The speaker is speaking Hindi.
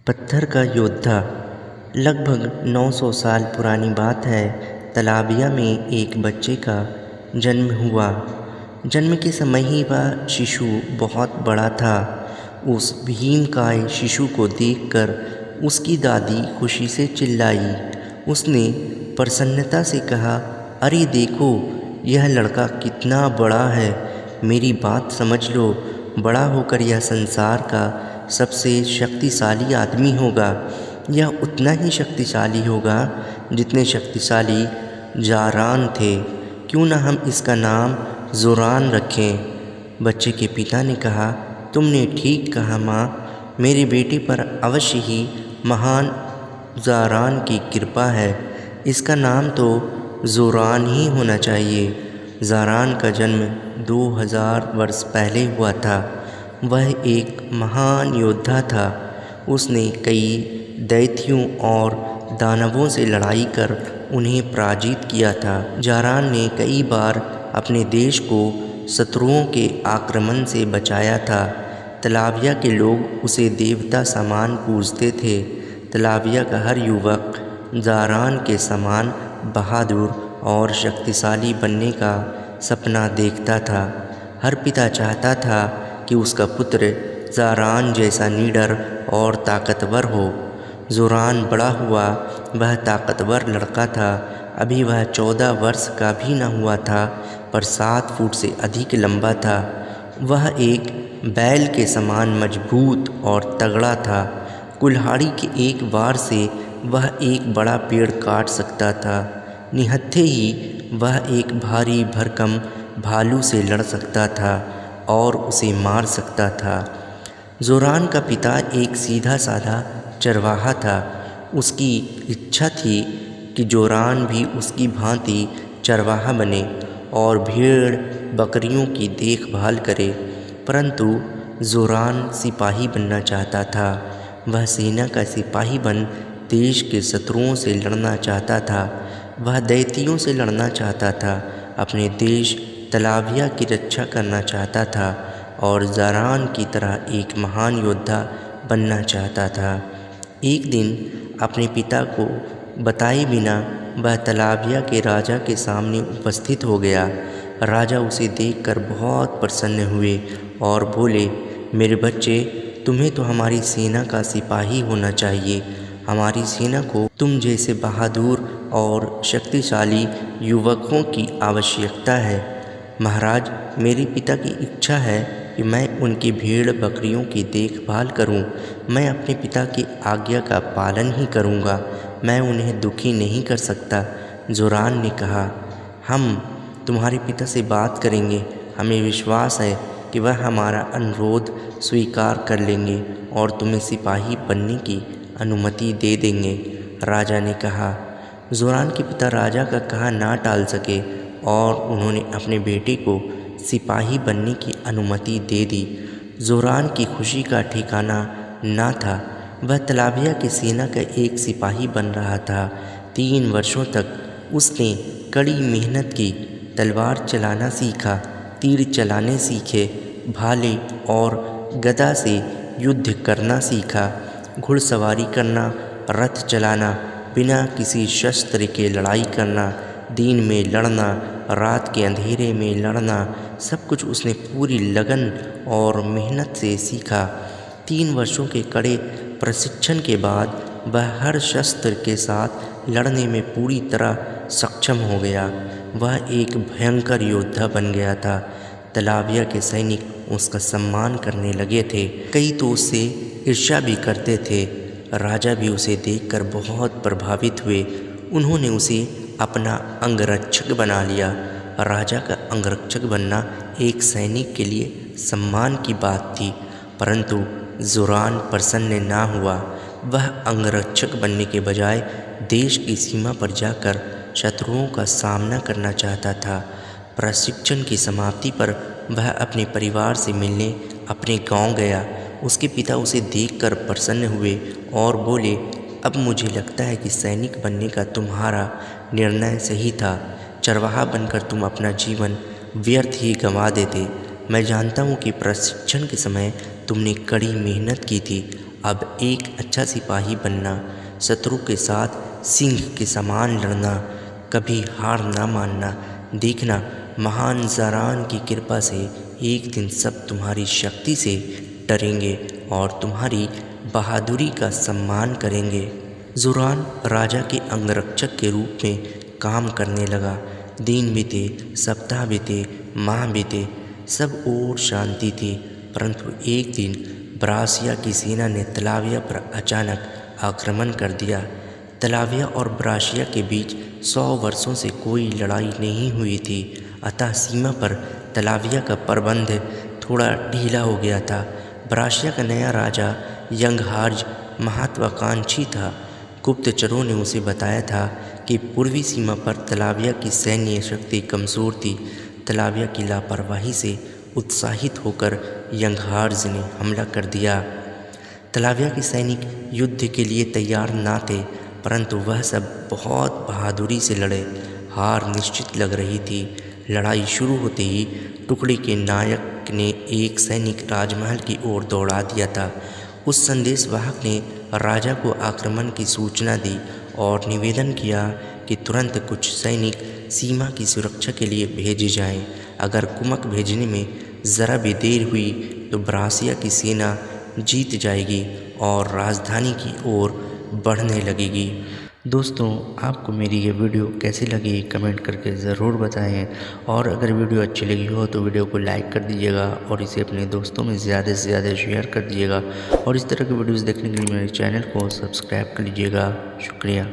पत्थर का योद्धा। लगभग 900 साल पुरानी बात है। तलाबिया में एक बच्चे का जन्म हुआ। जन्म के समय ही वह शिशु बहुत बड़ा था। उस भीमकाय शिशु को देखकर उसकी दादी खुशी से चिल्लाई। उसने प्रसन्नता से कहा, अरे देखो, यह लड़का कितना बड़ा है। मेरी बात समझ लो, बड़ा होकर यह संसार का सबसे शक्तिशाली आदमी होगा। यह उतना ही शक्तिशाली होगा जितने शक्तिशाली जारान थे। क्यों न हम इसका नाम ज़ोरान रखें। बच्चे के पिता ने कहा, तुमने ठीक कहा माँ, मेरे बेटे पर अवश्य ही महान जारान की कृपा है। इसका नाम तो ज़ोरान ही होना चाहिए। जारान का जन्म 2000 वर्ष पहले हुआ था। वह एक महान योद्धा था। उसने कई दैत्यों और दानवों से लड़ाई कर उन्हें पराजित किया था। जारान ने कई बार अपने देश को शत्रुओं के आक्रमण से बचाया था। तलाबिया के लोग उसे देवता समान पूजते थे। तलाबिया का हर युवक जारान के समान बहादुर और शक्तिशाली बनने का सपना देखता था। हर पिता चाहता था कि उसका पुत्र जारान जैसा निडर और ताकतवर हो। ज़ोरान बड़ा हुआ। वह ताकतवर लड़का था। अभी वह 14 वर्ष का भी न हुआ था, पर 7 फुट से अधिक लंबा था। वह एक बैल के समान मजबूत और तगड़ा था। कुल्हाड़ी के एक वार से वह एक बड़ा पेड़ काट सकता था। निहत्थे ही वह एक भारी भरकम भालू से लड़ सकता था और उसे मार सकता था। ज़ोरान का पिता एक सीधा साधा चरवाहा था। उसकी इच्छा थी कि ज़ोरान भी उसकी भांति चरवाहा बने और भेड़ बकरियों की देखभाल करे, परंतु ज़ोरान सिपाही बनना चाहता था। वह सेना का सिपाही बन देश के शत्रुओं से लड़ना चाहता था। वह दैत्यों से लड़ना चाहता था, अपने देश तलाबिया की रक्षा करना चाहता था और जारान की तरह एक महान योद्धा बनना चाहता था। एक दिन अपने पिता को बताए बिना वह तलाबिया के राजा के सामने उपस्थित हो गया। राजा उसे देखकर बहुत प्रसन्न हुए और बोले, मेरे बच्चे, तुम्हें तो हमारी सेना का सिपाही होना चाहिए। हमारी सेना को तुम जैसे बहादुर और शक्तिशाली युवकों की आवश्यकता है। महाराज, मेरे पिता की इच्छा है कि मैं उनकी भेड़ बकरियों की देखभाल करूं। मैं अपने पिता की आज्ञा का पालन ही करूंगा। मैं उन्हें दुखी नहीं कर सकता। ज़ोरान ने कहा, हम तुम्हारे पिता से बात करेंगे। हमें विश्वास है कि वह हमारा अनुरोध स्वीकार कर लेंगे और तुम्हें सिपाही बनने की अनुमति दे देंगे। राजा ने कहा। ज़ोरान के पिता राजा का कहा ना टाल सके और उन्होंने अपने बेटे को सिपाही बनने की अनुमति दे दी। ज़ोरान की खुशी का ठिकाना ना था। वह तलाबिया की सेना का एक सिपाही बन रहा था। 3 वर्षों तक उसने कड़ी मेहनत की। तलवार चलाना सीखा, तीर चलाने सीखे, भाले और गदा से युद्ध करना सीखा, घुड़सवारी करना, रथ चलाना, बिना किसी शस्त्र के लड़ाई करना, दिन में लड़ना, रात के अंधेरे में लड़ना, सब कुछ उसने पूरी लगन और मेहनत से सीखा। 3 वर्षों के कड़े प्रशिक्षण के बाद वह हर शस्त्र के साथ लड़ने में पूरी तरह सक्षम हो गया। वह एक भयंकर योद्धा बन गया था। तलाबिया के सैनिक उसका सम्मान करने लगे थे। कई तो उससे ईर्ष्या भी करते थे। राजा भी उसे देखकर बहुत प्रभावित हुए। उन्होंने उसे अपना अंगरक्षक बना लिया। राजा का अंगरक्षक बनना एक सैनिक के लिए सम्मान की बात थी, परंतु ज़ोरान प्रसन्न ना हुआ। वह अंगरक्षक बनने के बजाय देश की सीमा पर जाकर शत्रुओं का सामना करना चाहता था। प्रशिक्षण की समाप्ति पर वह अपने परिवार से मिलने अपने गांव गया। उसके पिता उसे देखकर प्रसन्न हुए और बोले, अब मुझे लगता है कि सैनिक बनने का तुम्हारा निर्णय सही था। चरवाहा बनकर तुम अपना जीवन व्यर्थ ही गंवा देते। मैं जानता हूँ कि प्रशिक्षण के समय तुमने कड़ी मेहनत की थी। अब एक अच्छा सिपाही बनना, शत्रु के साथ सिंह के समान लड़ना, कभी हार ना मानना। देखना, महान ज़रान की कृपा से एक दिन सब तुम्हारी शक्ति से डरेंगे और तुम्हारी बहादुरी का सम्मान करेंगे। ज़ुरान राजा के अंगरक्षक के रूप में काम करने लगा। दिन बीते, सप्ताह बीते, माह बीते, सब ओर शांति थी। परंतु एक दिन ब्रासिया की सेना ने तलाविया पर अचानक आक्रमण कर दिया। तलाविया और ब्रासिया के बीच 100 वर्षों से कोई लड़ाई नहीं हुई थी, अतः सीमा पर तलाविया का प्रबंध थोड़ा ढीला हो गया था। ब्रासिया का नया राजा यंगहार्ज महत्वाकांक्षी था। गुप्तचरों ने उसे बताया था कि पूर्वी सीमा पर तलाविया की सैन्य शक्ति कमज़ोर थी। तलाविया की लापरवाही से उत्साहित होकर यंगहार्ज ने हमला कर दिया। तलाविया के सैनिक युद्ध के लिए तैयार ना थे, परंतु वह सब बहुत बहादुरी से लड़े। हार निश्चित लग रही थी। लड़ाई शुरू होते ही टुकड़ी के नायक ने एक सैनिक राजमहल की ओर दौड़ा दिया था। उस संदेशवाहक ने राजा को आक्रमण की सूचना दी और निवेदन किया कि तुरंत कुछ सैनिक सीमा की सुरक्षा के लिए भेजे जाएं। अगर कुमक भेजने में ज़रा भी देर हुई तो ब्रासिया की सेना जीत जाएगी और राजधानी की ओर बढ़ने लगेगी। दोस्तों, आपको मेरी ये वीडियो कैसी लगी कमेंट करके ज़रूर बताएं, और अगर वीडियो अच्छी लगी हो तो वीडियो को लाइक कर दीजिएगा और इसे अपने दोस्तों में ज़्यादा से ज़्यादा शेयर कर दीजिएगा। और इस तरह की वीडियोस देखने के लिए मेरे चैनल को सब्सक्राइब कर लीजिएगा। शुक्रिया।